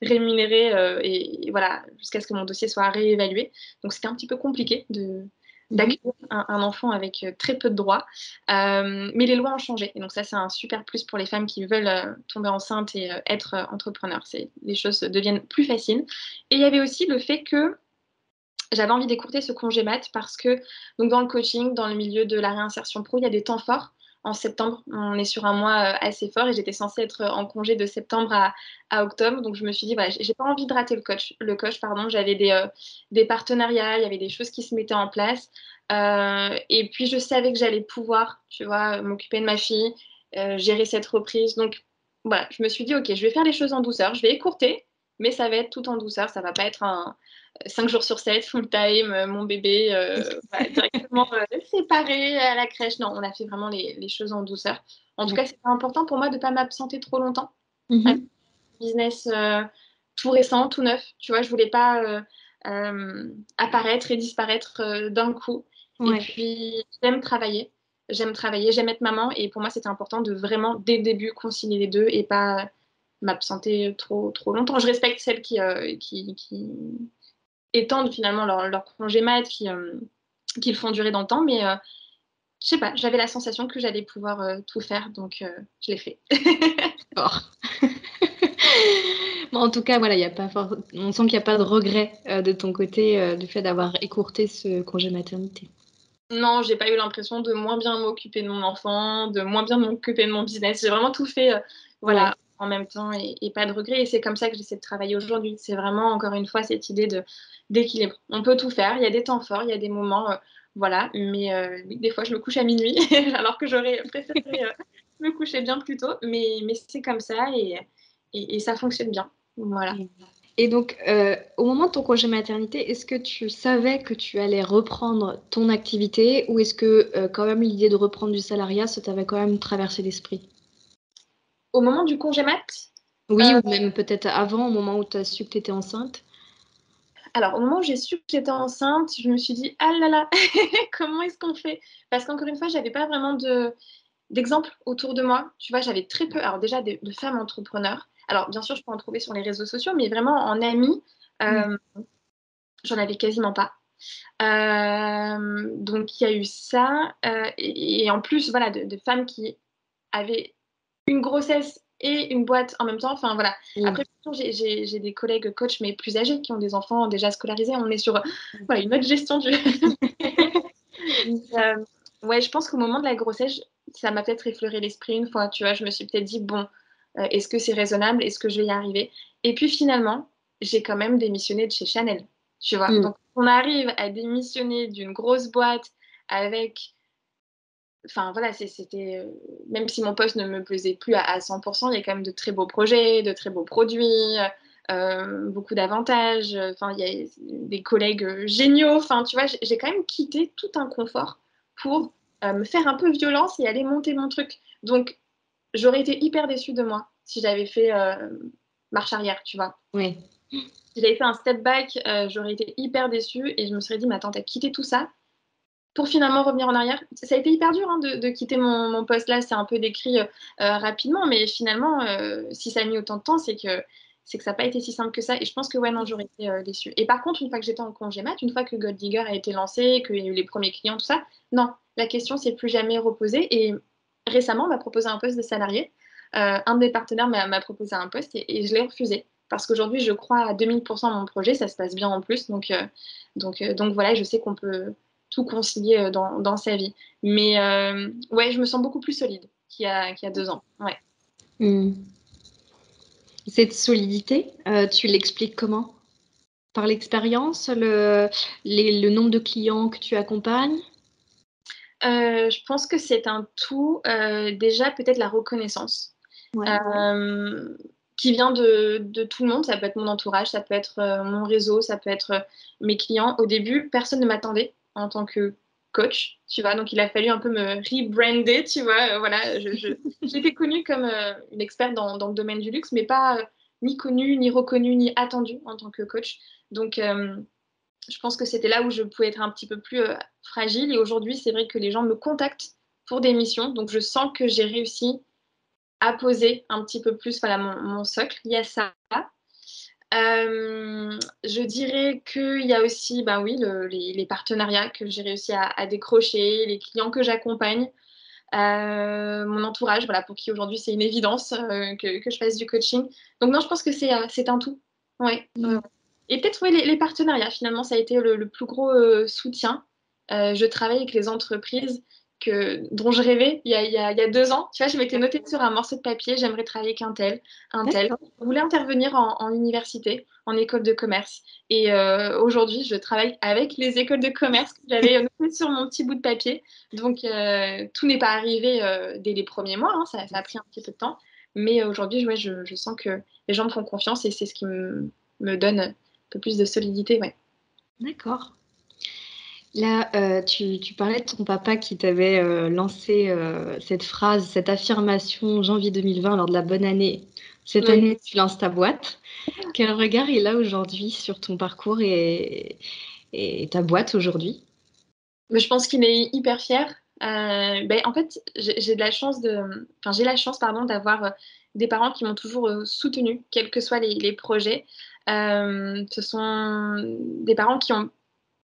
Speaker 2: rémunérée et voilà, jusqu'à ce que mon dossier soit réévalué. Donc c'était un petit peu compliqué
Speaker 1: Mhm.
Speaker 2: d'accueillir un enfant avec très peu de droits. Mais les lois ont changé. Et donc ça, c'est un super plus pour les femmes qui veulent tomber enceinte et être entrepreneur. Les choses deviennent plus faciles. Et il y avait aussi le fait que j'avais envie d'écourter ce congé mat parce que donc dans le coaching, dans le milieu de la réinsertion pro, il y a des temps forts. En septembre, on est sur un mois assez fort et j'étais censée être en congé de septembre à octobre. Donc je me suis dit, voilà, j'ai pas envie de rater pardon. J'avais des partenariats, il y avait des choses qui se mettaient en place. Et puis je savais que j'allais pouvoir, tu vois, m'occuper de ma fille, gérer cette reprise. Donc voilà, je me suis dit, ok, je vais faire les choses en douceur, je vais écourter, mais ça va être tout en douceur, ça va pas être 5 jours sur 7, full time, mon bébé voilà, directement séparé à la crèche. Non, on a fait vraiment les choses en douceur. En tout cas,
Speaker 1: D'accord.
Speaker 2: c'était important pour moi de ne pas m'absenter trop longtemps. Un
Speaker 1: Mhm.
Speaker 2: business tout récent, tout neuf. Tu vois, je voulais pas apparaître et disparaître d'un coup. Et
Speaker 1: Ouais.
Speaker 2: puis, j'aime travailler. J'aime travailler, j'aime être maman. Et pour moi, c'était important de vraiment, dès le début, concilier les deux et pas m'absenter trop, trop longtemps. Je respecte celles qui étendent finalement leur congé mat, qui le font durer dans le temps. Mais je sais pas, j'avais la sensation que j'allais pouvoir tout faire, donc je l'ai fait.
Speaker 1: D'accord. Bon, en tout cas, voilà, il y a pas on sent qu'il n'y a pas de regret de ton côté du fait d'avoir écourté ce congé maternité.
Speaker 2: Non, j'ai pas eu l'impression de moins bien m'occuper de mon enfant, de moins bien m'occuper de mon business. J'ai vraiment tout fait,
Speaker 1: Ouais.
Speaker 2: voilà, en même temps et pas de regret. Et c'est comme ça que j'essaie de travailler aujourd'hui. C'est vraiment, encore une fois, cette idée d'équilibre. On peut tout faire. Il y a des temps forts, il y a des moments, voilà. Mais oui, des fois, je me couche à minuit, alors que j'aurais préféré me coucher bien plus tôt. Mais c'est comme ça et ça fonctionne bien. Voilà.
Speaker 1: Et donc, au moment de ton congé maternité, est-ce que tu savais que tu allais reprendre ton activité ou est-ce que quand même l'idée de reprendre du salariat, ça t'avait quand même traversé l'esprit?
Speaker 2: Au moment du congé mat,
Speaker 1: Oui,
Speaker 2: euh,
Speaker 1: ou même peut-être avant, au moment où tu as su que tu étais enceinte?
Speaker 2: alors, au moment où j'ai su que j'étais enceinte, je me suis dit, ah là là, comment est-ce qu'on fait? Parce qu'encore une fois, j'avais pas vraiment d'exemples autour de moi. Tu vois, j'avais très peu, alors déjà de femmes entrepreneurs. Alors, bien sûr, je peux en trouver sur les réseaux sociaux, mais vraiment en amis,
Speaker 1: Mm.
Speaker 2: euh, j'en avais quasiment pas. Donc, il y a eu ça. Et en plus, voilà, de femmes qui avaient une grossesse et une boîte en même temps. Enfin, voilà.
Speaker 1: Mm.
Speaker 2: Après, j'ai des collègues coachs, mais plus âgés, qui ont des enfants déjà scolarisés. On est sur voilà, une autre gestion du. Ouais, je pense qu'au moment de la grossesse, ça m'a peut-être effleuré l'esprit une fois, tu vois. Je me suis peut-être dit, bon, est-ce que c'est raisonnable? Est-ce que je vais y arriver? Et puis finalement, j'ai quand même démissionné de chez Chanel, tu vois.
Speaker 1: Mm.
Speaker 2: Donc, on arrive à démissionner d'une grosse boîte avec, enfin voilà, c'était, même si mon poste ne me plaisait plus à 100%, il y a quand même de très beaux projets, de très beaux produits, beaucoup d'avantages. Enfin, il y a des collègues géniaux. Enfin, tu vois, j'ai quand même quitté tout un confort pour me faire un peu violence et aller monter mon truc. Donc, j'aurais été hyper déçue de moi si j'avais fait marche arrière, tu vois.
Speaker 1: Ouais.
Speaker 2: Si j'avais fait un step back, j'aurais été hyper déçue et je me serais dit, mais attends, t'as quitté tout ça pour finalement revenir en arrière. Ça a été hyper dur hein, de quitter mon poste là, c'est un peu décrit rapidement, mais finalement, si ça a mis autant de temps, c'est que ça n'a pas été si simple que ça. Et je pense que ouais, non, j'aurais été déçue. Et par contre, une fois que j'étais en congé mat, une fois que Gold Digger a été lancé, qu'il y a eu les premiers clients, tout ça, non, la question s'est plus jamais reposée. Et récemment, on m'a proposé un poste de salarié. Un de mes partenaires m'a proposé un poste et je l'ai refusé. Parce qu'aujourd'hui, je crois à 2000% à mon projet, ça se passe bien en plus. Donc voilà, je sais qu'on peut tout concilier dans sa vie. Mais ouais, je me sens beaucoup plus solide qu'il y a 2 ans. Ouais.
Speaker 1: Mm. Cette solidité, tu l'expliques comment? Par l'expérience, le nombre de clients que tu accompagnes?
Speaker 2: Je pense que c'est un tout. Déjà, peut-être la reconnaissance
Speaker 1: Ouais.
Speaker 2: euh, qui vient de tout le monde. Ça peut être mon entourage, ça peut être mon réseau, ça peut être mes clients. Au début, personne ne m'attendait en tant que coach, tu vois. Donc, il a fallu un peu me rebrander, tu vois. Voilà, j'étais connue comme une experte dans le domaine du luxe, mais pas ni connue, ni reconnue, ni attendue en tant que coach. Donc, je pense que c'était là où je pouvais être un petit peu plus fragile. Et aujourd'hui, c'est vrai que les gens me contactent pour des missions. Donc, je sens que j'ai réussi à poser un petit peu plus voilà, mon socle. Il y a ça. Je dirais qu'il y a aussi bah oui, les partenariats que j'ai réussi à décrocher, les clients que j'accompagne, mon entourage, voilà, pour qui aujourd'hui c'est une évidence que je fasse du coaching. Donc non, je pense que c'est un tout. Ouais, ouais, ouais.
Speaker 1: Mm.
Speaker 2: Et peut-être ouais, les partenariats, finalement, ça a été le plus gros soutien. Je travaille avec les entreprises dont je rêvais il y a 2 ans. Tu vois, je m'étais notée sur un morceau de papier, j'aimerais travailler avec un tel.
Speaker 1: D'accord.
Speaker 2: Je voulais intervenir en université, en école de commerce. Et aujourd'hui, je travaille avec les écoles de commerce que j'avais notées sur mon petit bout de papier. Donc, tout n'est pas arrivé dès les premiers mois, hein, ça a pris un petit peu de temps. Mais aujourd'hui, ouais, je sens que les gens me font confiance et c'est ce qui me donne un peu plus de solidité. Ouais.
Speaker 1: D'accord. Là, tu parlais de ton papa qui t'avait lancé cette phrase, cette affirmation en janvier 2020 lors de la bonne année. Cette
Speaker 2: Oui.
Speaker 1: année, tu lances ta boîte. Quel regard il a aujourd'hui sur ton parcours et ta boîte aujourd'hui?
Speaker 2: Mais je pense qu'il est hyper fier. Ben, en fait, j'ai de la chance enfin, j'ai la chance, pardon, d'avoir des parents qui m'ont toujours soutenue, quels que soient les projets. Ce sont des parents qui n'ont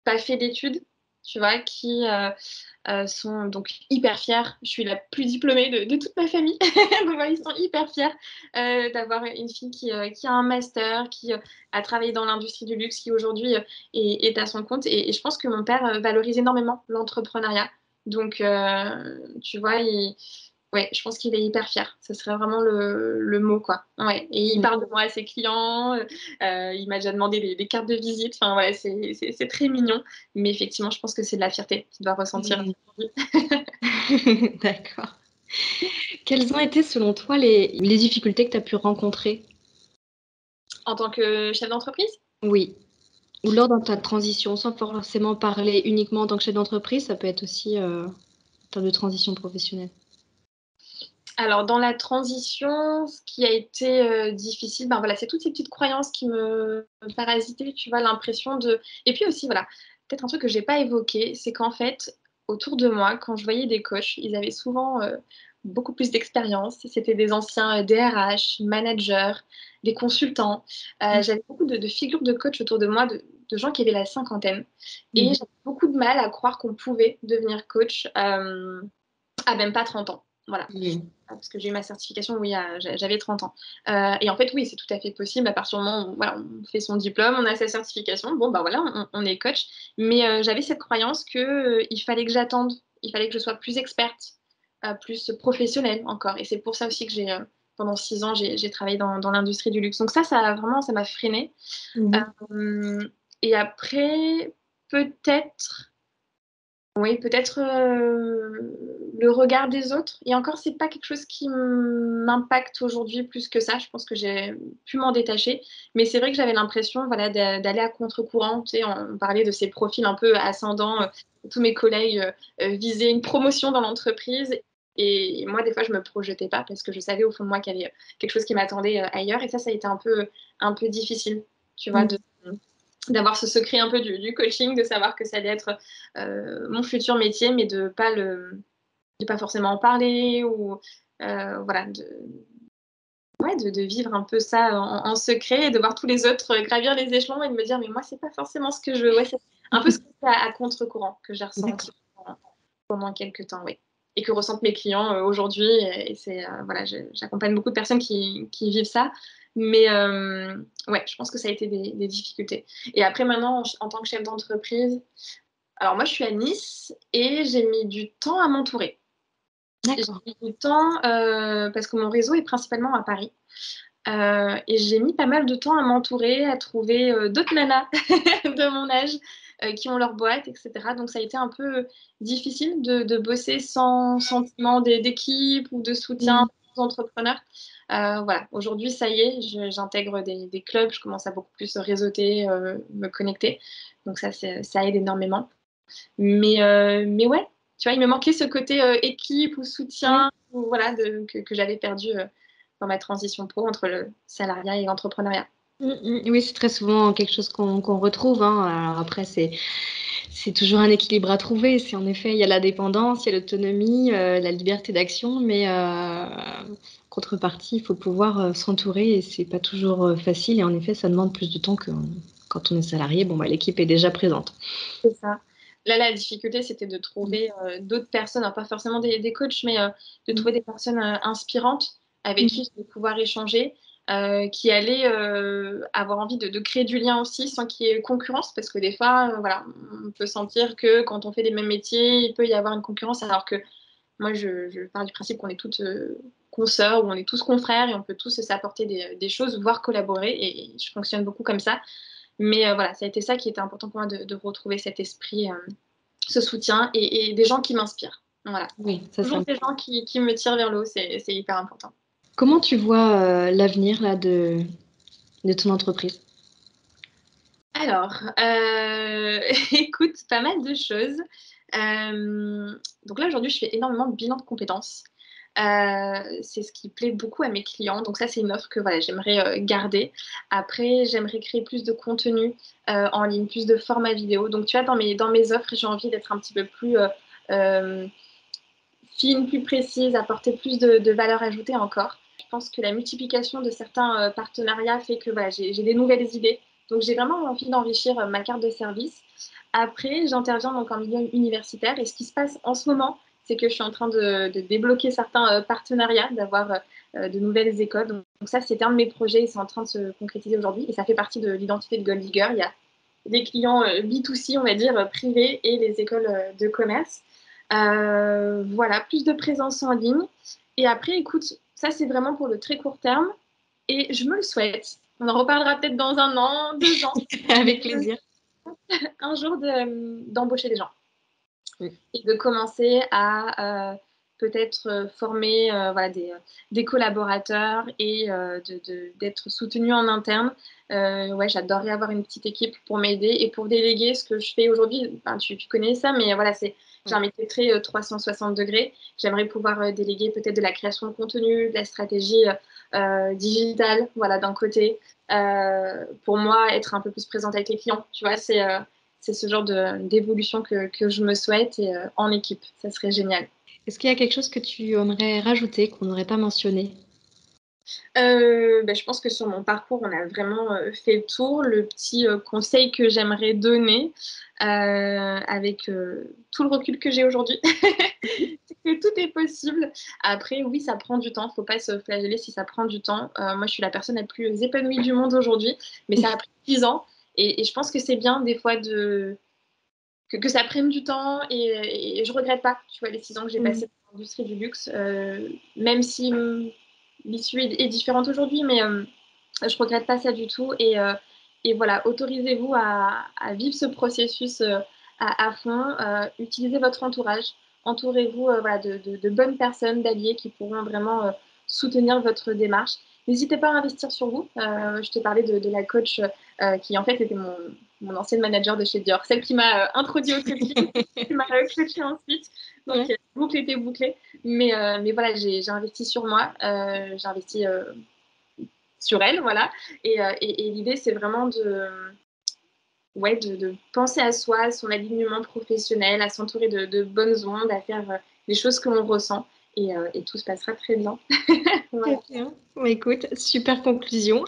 Speaker 2: pas fait d'études, tu vois, qui sont donc hyper fiers. Je suis la plus diplômée de toute ma famille. Donc, voilà, ils sont hyper fiers d'avoir une fille qui a un master, qui a travaillé dans l'industrie du luxe, qui aujourd'hui est à son compte. Et je pense que mon père valorise énormément l'entrepreneuriat. Donc, tu vois, ouais, je pense qu'il est hyper fier. Ce serait vraiment le mot, quoi. Ouais. Et il
Speaker 1: Mm.
Speaker 2: parle de moi à ses clients. Il m'a déjà demandé des cartes de visite. Enfin, voilà, c'est très mignon. Mais effectivement, je pense que c'est de la fierté qu'il doit ressentir.
Speaker 1: Mm. D'accord. Quelles ont été, selon toi, les difficultés que tu as pu rencontrer?
Speaker 2: En tant que chef d'entreprise?
Speaker 1: Oui. Ou lors de ta transition, sans forcément parler uniquement en tant que chef d'entreprise, ça peut être aussi en termes de transition professionnelle.
Speaker 2: Alors, dans la transition, ce qui a été difficile, ben voilà, c'est toutes ces petites croyances qui me parasitaient, tu vois, l'impression de... Et puis aussi, voilà, peut-être un truc que j'ai pas évoqué, c'est qu'en fait, autour de moi, quand je voyais des coachs, ils avaient souvent beaucoup plus d'expérience. C'était des anciens DRH, managers, des consultants.
Speaker 1: Mm.
Speaker 2: J'avais beaucoup de figures de coach autour de moi, de gens qui avaient la cinquantaine. Et
Speaker 1: Mhm.
Speaker 2: j'avais beaucoup de mal à croire qu'on pouvait devenir coach à même pas 30 ans. Voilà.
Speaker 1: Mm.
Speaker 2: Parce que j'ai eu ma certification, oui, j'avais 30 ans. Et en fait, oui, c'est tout à fait possible. À partir du moment où voilà, on fait son diplôme, on a sa certification, bon, bah voilà, on est coach. Mais j'avais cette croyance qu'il fallait que j'attende. il fallait que je sois plus experte, plus professionnelle encore. Et c'est pour ça aussi que pendant 6 ans, j'ai travaillé dans l'industrie du luxe. Donc ça m'a freinée.
Speaker 1: Mhm.
Speaker 2: Euh, et après, peut-être, oui, peut-être le regard des autres. Et encore, c'est pas quelque chose qui m'impacte aujourd'hui plus que ça. Je pense que j'ai pu m'en détacher. Mais c'est vrai que j'avais l'impression, voilà, d'aller à contre-courant. Tu sais, on parlait de ces profils un peu ascendants. Tous mes collègues visaient une promotion dans l'entreprise. Et moi, des fois, je me projetais pas parce que je savais au fond de moi qu'il y avait quelque chose qui m'attendait ailleurs. Et ça a été un peu difficile, tu vois,
Speaker 1: Mhm.
Speaker 2: d'avoir ce secret un peu du coaching, de savoir que ça allait être mon futur métier, mais de pas forcément en parler ou voilà, ouais, de vivre un peu ça en secret et de voir tous les autres gravir les échelons et de me dire, mais moi, c'est pas forcément ce que je veux. Ouais, c'est un peu ce que c'est à contre-courant que j'ai ressenti
Speaker 1: D'accord.
Speaker 2: pendant quelques temps, oui. Et que ressentent mes clients aujourd'hui. Et c'est, voilà, j'accompagne beaucoup de personnes qui vivent ça. Mais ouais, je pense que ça a été des difficultés. Et après, maintenant, en tant que chef d'entreprise, alors moi, je suis à Nice et j'ai mis du temps à m'entourer. J'ai
Speaker 1: D'accord.
Speaker 2: mis du temps parce que mon réseau est principalement à Paris. Et j'ai mis pas mal de temps à m'entourer, à trouver d'autres nanas de mon âge qui ont leur boîte, etc. Donc ça a été un peu difficile de bosser sans sentiment d'équipe ou de soutien
Speaker 1: Mhm.
Speaker 2: aux entrepreneurs. Voilà, aujourd'hui, ça y est, j'intègre des clubs, je commence à beaucoup plus réseauter, me connecter. Donc ça aide énormément. Mais ouais, tu vois, il me manquait ce côté équipe ou
Speaker 1: Ouais.
Speaker 2: soutien ou, voilà, que j'avais perdu dans ma transition pro entre le salariat et l'entrepreneuriat.
Speaker 1: Oui, c'est très souvent quelque chose qu'on retrouve, hein. Alors après, c'est toujours un équilibre à trouver. C'est en effet, il y a la dépendance, il y a l'autonomie, la liberté d'action, mais contrepartie, il faut pouvoir s'entourer et c'est pas toujours facile. Et en effet, ça demande plus de temps que quand on est salarié. Bon, bah, l'équipe est déjà présente.
Speaker 2: C'est ça. Là, la difficulté, c'était de trouver d'autres personnes, alors pas forcément des coachs, mais de
Speaker 1: Mm.
Speaker 2: trouver des personnes inspirantes avec
Speaker 1: Mm.
Speaker 2: qui je vais pouvoir échanger, qui allaient avoir envie de créer du lien aussi sans qu'il y ait concurrence, parce que des fois, voilà, on peut sentir que quand on fait les mêmes métiers, il peut y avoir une concurrence, alors que moi, je pars du principe qu'on est toutes consoeurs ou on est tous confrères et on peut tous s'apporter des choses, voire collaborer, et je fonctionne beaucoup comme ça. Mais voilà, ça a été ça qui était important pour moi de retrouver cet esprit, ce soutien et des gens qui m'inspirent. Voilà.
Speaker 1: Oui, ça,
Speaker 2: Toujours des gens qui me tirent vers le haut, c'est hyper important.
Speaker 1: Comment tu vois l'avenir là de ton entreprise?
Speaker 2: Alors, écoute, pas mal de choses. Donc là, aujourd'hui, je fais énormément de bilan de compétences. C'est ce qui plaît beaucoup à mes clients. Donc ça, c'est une offre que voilà, j'aimerais garder. Après, j'aimerais créer plus de contenu en ligne, plus de formats vidéo. Donc tu vois, dans mes offres, j'ai envie d'être un petit peu plus euh, fine, plus précise, apporter plus de valeur ajoutée encore. Je pense que la multiplication de certains partenariats fait que voilà, j'ai des nouvelles idées. Donc j'ai vraiment envie d'enrichir ma carte de service. Après, j'interviens donc en milieu universitaire et ce qui se passe en ce moment, c'est que je suis en train de débloquer certains partenariats, d'avoir de nouvelles écoles. Donc ça, c'était un de mes projets et c'est en train de se concrétiser aujourd'hui. Et ça fait partie de l'identité de Gold Digger. Il y a des clients B2C, on va dire, privés et les écoles de commerce. Voilà, plus de présence en ligne. Et après, écoute, ça c'est vraiment pour le très court terme. Et je me le souhaite. On en reparlera peut-être dans 1 an, 2 ans.
Speaker 1: Avec plaisir.
Speaker 2: Un jour d'embaucher des gens
Speaker 1: Oui.
Speaker 2: et de commencer à peut-être former voilà, des collaborateurs et d'être soutenu en interne. Ouais, j'adorerais avoir une petite équipe pour m'aider et pour déléguer ce que je fais aujourd'hui. Enfin, tu connais ça, mais voilà, j'ai un métier très 360 degrés. J'aimerais pouvoir déléguer peut-être de la création de contenu, de la stratégie digitale, voilà, d'un côté. Pour moi, être un peu plus présente avec les clients, tu vois, c'est ce genre d'évolution que je me souhaite et en équipe. Ça serait génial.
Speaker 1: Est-ce qu'il y a quelque chose que tu aimerais rajouter qu'on n'aurait pas mentionné?
Speaker 2: Ben, je pense que sur mon parcours, on a vraiment fait le tour. Le petit conseil que j'aimerais donner, avec tout le recul que j'ai aujourd'hui, c'est que tout est possible. Après, oui, ça prend du temps. Faut pas se flageller si ça prend du temps. Moi, je suis la personne la plus épanouie du monde aujourd'hui, mais ça a pris 10 ans. Et je pense que c'est bien des fois que ça prenne du temps et je regrette pas, tu vois, les 6 ans que j'ai passé dans l'industrie du luxe, même si l'issue est différente aujourd'hui, mais je regrette pas ça du tout. Et voilà, autorisez-vous à vivre ce processus à fond. Utilisez votre entourage. Entourez-vous voilà, de bonnes personnes, d'alliés qui pourront vraiment soutenir votre démarche. N'hésitez pas à investir sur vous. Je te parlais de la coach qui en fait était mon ancienne manager de chez Dior, celle qui m'a introduit au coaching, qui m'a coachée ensuite. Donc, boucle était bouclée. Mais voilà, j'ai investi sur moi, j'ai investi sur elle, voilà. Et l'idée, c'est vraiment de penser à soi, à son alignement professionnel, à s'entourer de bonnes ondes, à faire les choses que l'on ressent. Et tout se passera très bien.
Speaker 1: Voilà. Très bien. Écoute, super conclusion.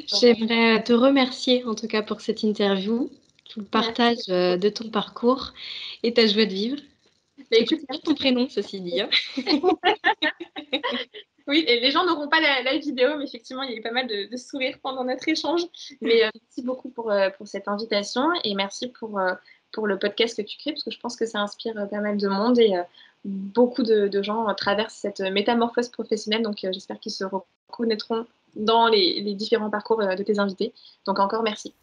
Speaker 1: J'aimerais te remercier en tout cas pour cette interview, tout le partage de ton parcours et ta joie de vivre. Écoute, ton prénom, ceci dit. Hein.
Speaker 2: Oui, et les gens n'auront pas la vidéo, mais effectivement, il y a eu pas mal de sourires pendant notre échange. Mais merci beaucoup pour cette invitation et merci pour le podcast que tu crées, parce que je pense que ça inspire pas mal de monde et beaucoup de gens traversent cette métamorphose professionnelle. Donc, j'espère qu'ils se reconnaîtront dans les différents parcours de tes invités. Donc, encore merci.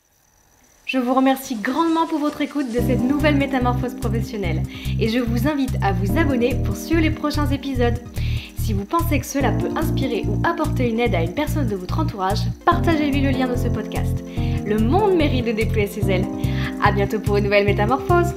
Speaker 1: Je vous remercie grandement pour votre écoute de cette nouvelle métamorphose professionnelle et je vous invite à vous abonner pour suivre les prochains épisodes. Si vous pensez que cela peut inspirer ou apporter une aide à une personne de votre entourage, partagez-lui le lien de ce podcast. Le monde mérite de déployer ses ailes. À bientôt pour une nouvelle métamorphose.